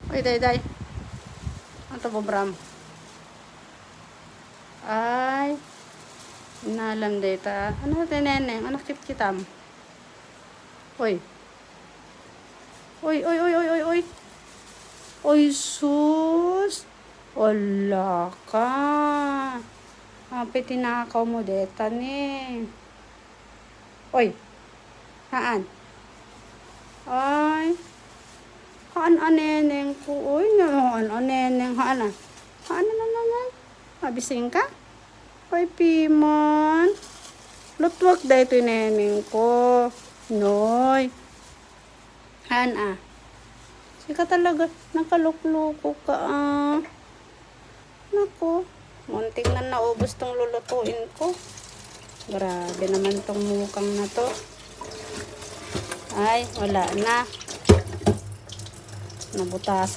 Uy, day. Ano to, Bram? Ay. Inalam data. Ano natin, neneng? Ano kit-kitam? Uy. Uy. Uy, sus. Wala ka. Happy tinakaw mo deta ni. Uy. Haan? Ay. Haan aneneng ko. Uy, haan aneneng. Haan na. Haan na naman. Mabising ka? Uy, Pimon. Lutwak da ito neneng ko. Noy. Haan ah. Sika talaga. Nakalukluko ka ah. Naku. Munting na naubos tong lulutuin ko. Grabe naman tong mukang na to. Ay, wala na. Nabutasan.